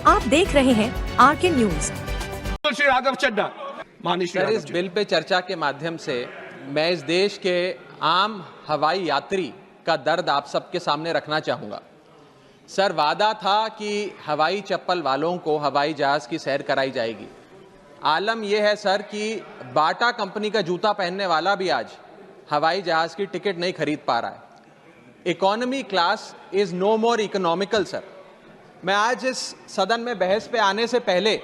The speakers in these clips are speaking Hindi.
आप देख रहे हैं RK news. Shri Raghav Chadha. Sir, इस बिल पे चर्चा के माध्यम से मैं इस देश के आम हवाई यात्री का दर्द आप सबके सामने रखना चाहूँगा। सर, वादा था कि हवाई चप्पल वालों को हवाई जहाज़ की सैर कराई जाएगी। आलम यह है सर कि बाटा कंपनी का जूता पहनने वाला भी आज हवाई जहाज़ की टिकट नहीं खरीद पा रहा है। Economy class is no more economical. Sir, मैं आज इस सदन में बहस पे आने से पहले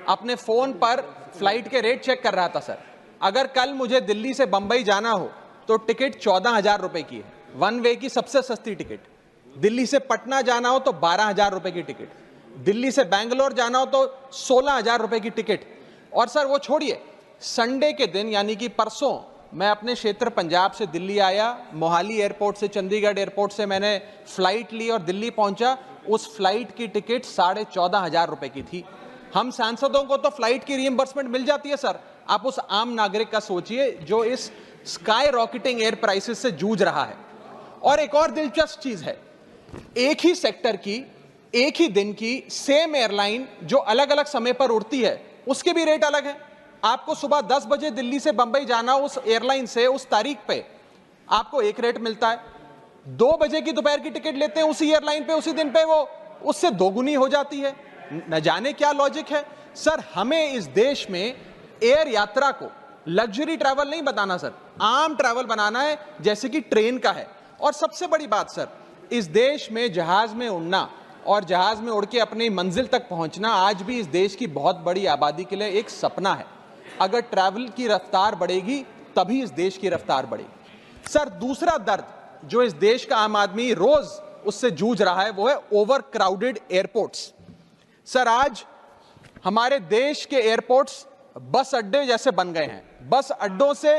अपने फ़ोन पर फ्लाइट के रेट चेक कर रहा था। सर, अगर कल मुझे दिल्ली से बंबई जाना हो तो टिकट 14,000 रुपये की है, वन वे की सबसे सस्ती टिकट। दिल्ली से पटना जाना हो तो 12,000 रुपये की टिकट, दिल्ली से बैंगलोर जाना हो तो 16,000 रुपये की टिकट। और सर वो छोड़िए, संडे के दिन यानी कि परसों मैं अपने क्षेत्र पंजाब से दिल्ली आया, मोहाली एयरपोर्ट से चंडीगढ़ एयरपोर्ट से मैंने फ़्लाइट ली और दिल्ली पहुंचा। उस फ्लाइट की टिकट 14,500 रुपये की थी। हम सांसदों को तो फ्लाइट की रीइंबर्समेंट मिल जाती है सर, आप उस आम नागरिक का सोचिए जो इस स्काई रॉकेटिंग एयर प्राइसेस से जूझ रहा है। और एक और दिलचस्प चीज़ है, एक ही सेक्टर की एक ही दिन की सेम एयरलाइन जो अलग अलग समय पर उड़ती है उसके भी रेट अलग है। आपको सुबह 10 बजे दिल्ली से बंबई जाना, उस एयरलाइन से उस तारीख पे आपको एक रेट मिलता है। 2 बजे की दोपहर की टिकट लेते हैं उसी एयरलाइन पे, उसी दिन पे वो उससे दोगुनी हो जाती है। न जाने क्या लॉजिक है। सर, हमें इस देश में एयर यात्रा को लग्जरी ट्रैवल नहीं बताना सर, आम ट्रैवल बनाना है जैसे कि ट्रेन का है। और सबसे बड़ी बात सर, इस देश में जहाज में उड़ना और जहाज में उड़ के अपनी मंजिल तक पहुंचना आज भी इस देश की बहुत बड़ी आबादी के लिए एक सपना है। अगर ट्रैवल की रफ्तार बढ़ेगी तभी इस देश की रफ्तार बढ़ेगी। सर, दूसरा दर्द जो इस देश का आम आदमी रोज उससे जूझ रहा है वो है ओवर क्राउडेड एयरपोर्ट्स। सर, आज हमारे देश के एयरपोर्ट्स बस अड्डे जैसे बन गए हैं। बस अड्डों से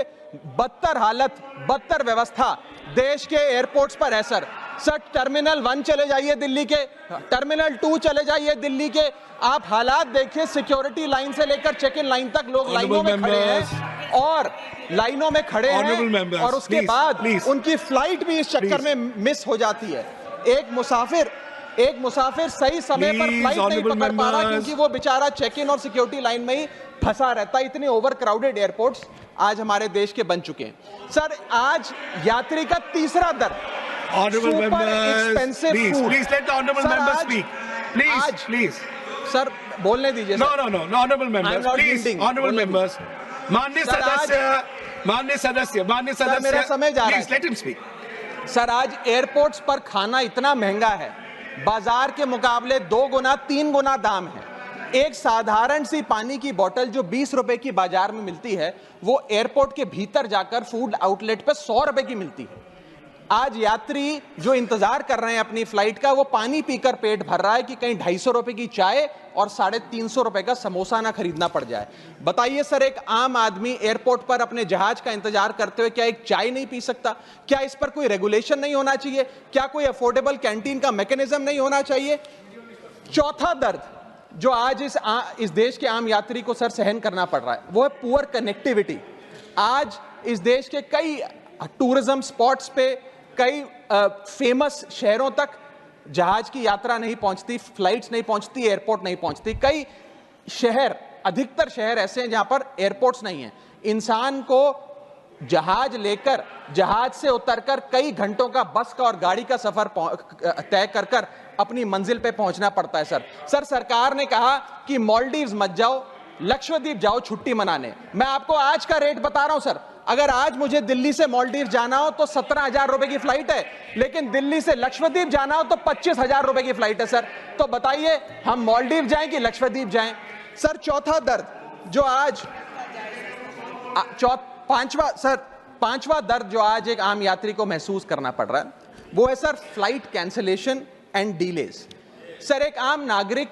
बदतर हालत, बदतर व्यवस्था देश के एयरपोर्ट्स पर है सर। सर, टर्मिनल 1 चले जाइए दिल्ली के, टर्मिनल 2 चले जाइए दिल्ली के, आप हालात देखिए। सिक्योरिटी लाइन से लेकर चेक इन लाइन तक लोग लाइनों में खड़े हैं और लाइनों में खड़े हैं और उसके बाद उनकी फ्लाइट भी इस चक्कर में मिस हो जाती है। एक मुसाफिर सही समय पर फ्लाइट नहीं पकड़ पा रहा क्योंकि वो बेचारा चेक इन और सिक्योरिटी लाइन में ही फंसा रहता है। इतने ओवर क्राउडेड एयरपोर्ट्स आज हमारे देश के बन चुके हैं। सर, आज यात्री का तीसरा दर्द, Honorable members, please let the honorable members speak. Please. Sir, बोलने दीजिए। No, honorable members, please, honorable members. माननीय सदस्य, मेरा समय जा रहा है। Please let him speak. Sir, आज एयरपोर्ट्स पर खाना इतना महंगा है, बाजार के मुकाबले 2 गुना 3 गुना दाम है। एक साधारण सी पानी की बोतल जो 20 रुपए की बाजार में मिलती है वो एयरपोर्ट के भीतर जाकर फूड आउटलेट पर 100 रुपए की मिलती है। आज यात्री जो इंतजार कर रहे हैं अपनी फ्लाइट का, वो पानी पीकर पेट भर रहा है कि कहीं 250 रुपए की चाय और 350 रुपए का समोसा ना खरीदना पड़ जाए। बताइए सर, एक आम आदमी एयरपोर्ट पर अपने जहाज का इंतजार करते हुए क्या एक चाय नहीं पी सकता? क्या इस पर कोई रेगुलेशन नहीं होना चाहिए? क्या कोई अफोर्डेबल कैंटीन का मैकेनिज्म नहीं होना चाहिए? चौथा दर्द जो आज इस देश के आम यात्री को सर सहन करना पड़ रहा है वो है पुअर कनेक्टिविटी। आज इस देश के कई टूरिज्म स्पॉट्स पे, कई फेमस शहरों तक जहाज की यात्रा नहीं पहुंचती, फ्लाइट्स नहीं पहुंचती, एयरपोर्ट नहीं पहुंचती। कई शहर, अधिकतर शहर ऐसे हैं जहां पर एयरपोर्ट्स नहीं हैं। इंसान को जहाज लेकर, जहाज से उतरकर कई घंटों का बस का और गाड़ी का सफर तय कर अपनी मंजिल पे पहुंचना पड़ता है। सर, सरकार ने कहा कि मालदीव्स मत जाओ, लक्षद्वीप जाओ छुट्टी मनाने। मैं आपको आज का रेट बता रहा हूं सर, अगर आज मुझे दिल्ली से मालदीव जाना हो तो 17,000 रुपए की फ्लाइट है, लेकिन दिल्ली से लक्षद्वीप जाना हो तो 25,000 रुपए की फ्लाइट है सर। तो बताइए हम मालदीव जाएं कि लक्षद्वीप जाएं? सर, चौथा दर्द जो आज पांचवा दर्द जो आज एक आम यात्री को महसूस करना पड़ रहा है वो है sir flight cancellation and delays. Sir, एक आम नागरिक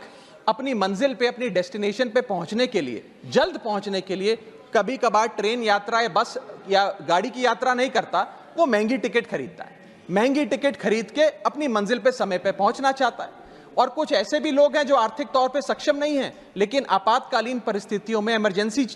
अपनी मंजिल पे, अपनी डेस्टिनेशन पे पहुंचने के लिए, जल्द पहुंचने के लिए कभी कभार ट्रेन यात्रा या बस या गाड़ी की यात्रा नहीं करता, वो महंगी टिकट खरीदता है। महंगी टिकट खरीद के अपनी मंजिल पे समय पे पहुंचना चाहता है। और कुछ ऐसे भी लोग हैं जो आर्थिक तौर पे सक्षम नहीं हैं, लेकिन आपातकालीन परिस्थितियों में, इमरजेंसी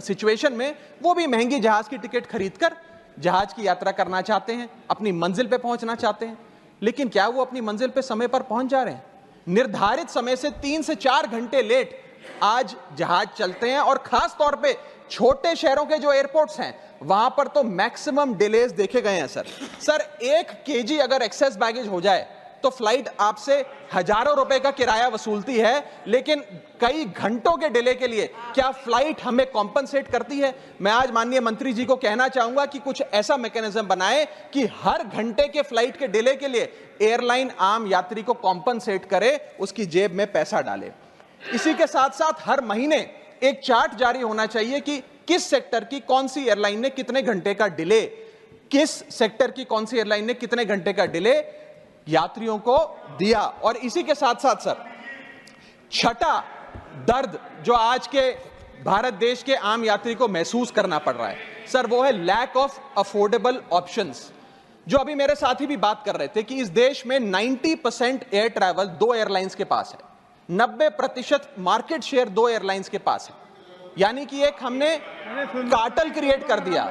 सिचुएशन में वो भी महंगी जहाज की टिकट खरीदकर जहाज की यात्रा करना चाहते हैं, अपनी मंजिल पे पहुंचना चाहते हैं। लेकिन क्या वो अपनी मंजिल पे समय पर पहुंच जा रहे हैं? निर्धारित समय से 3 से 4 घंटे लेट आज जहाज चलते हैं, और खास तौर पे छोटे शहरों के जो एयरपोर्ट्स हैं वहां पर तो मैक्सिमम डिलेज देखे गए हैं सर 1 केजी अगर एक्सेस बैगेज हो जाए तो फ्लाइट आपसे हजारों रुपए का किराया वसूलती है, लेकिन कई घंटों के डिले के लिए क्या फ्लाइट हमें कॉम्पनसेट करती है? मैं आज माननीय मंत्री जी को कहना चाहूंगा कि कुछ ऐसा मैकेनिज्म बनाए कि हर घंटे के फ्लाइट के डिले के लिए एयरलाइन आम यात्री को कॉम्पनसेट करे, उसकी जेब में पैसा डाले। इसी के साथ साथ हर महीने एक चार्ट जारी होना चाहिए कि किस सेक्टर की कौन सी एयरलाइन ने कितने घंटे का डिले, किस सेक्टर की कौन सी एयरलाइन ने कितने घंटे का डिले यात्रियों को दिया। और इसी के साथ साथ सर छठा दर्द जो आज के भारत देश के आम यात्री को महसूस करना पड़ रहा है सर, वो है लैक ऑफ अफोर्डेबल ऑप्शंस। जो अभी मेरे साथी भी बात कर रहे थे कि इस देश में 90% एयर ट्रैवल 2 एयरलाइंस के पास है, 90% मार्केट शेयर 2 एयरलाइंस के पास है। यानी कि एक हमने कार्टेल क्रिएट कर दिया,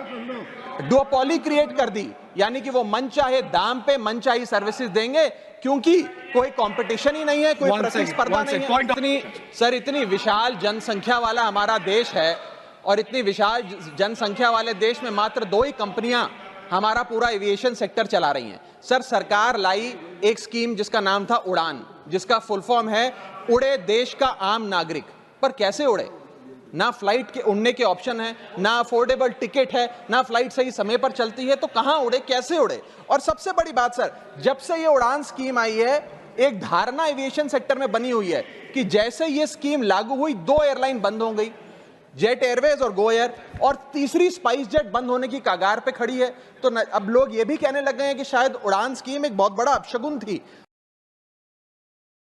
डुओपोली क्रिएट कर दी, यानी कि वो मन चाहे दाम पे मन चाहे सर्विसेज देंगे, क्योंकि कोई कंपटीशन ही नहीं है, कोई प्रतिस्पर्धा नहीं है। इतनी विशाल जनसंख्या वाला हमारा देश है, और इतनी विशाल जनसंख्या वाले देश में मात्र 2 ही कंपनियां हमारा पूरा एविएशन सेक्टर चला रही हैं। सर सरकार लाई एक स्कीम जिसका नाम था उड़ान, जिसका फुल फॉर्म है उड़े देश का आम नागरिक। पर कैसे उड़े? ना फ्लाइट के उड़ने के ऑप्शन है, ना अफोर्डेबल टिकट है, ना फ्लाइट सही समय पर चलती है, तो कहां उड़े, कैसे उड़े? और सबसे बड़ी बात सर, जब से ये उड़ान स्कीम आई है एक धारणा एविएशन सेक्टर में बनी हुई है कि जैसे ये स्कीम लागू हुई 2 एयरलाइन बंद हो गई, जेट एयरवेज और गो एयर, और तीसरी स्पाइस जेट बंद होने की कगार पे खड़ी है। तो अब लोग ये भी कहने लग गए हैं कि शायद उड़ान स्कीम एक बहुत बड़ा अपशगुन थी।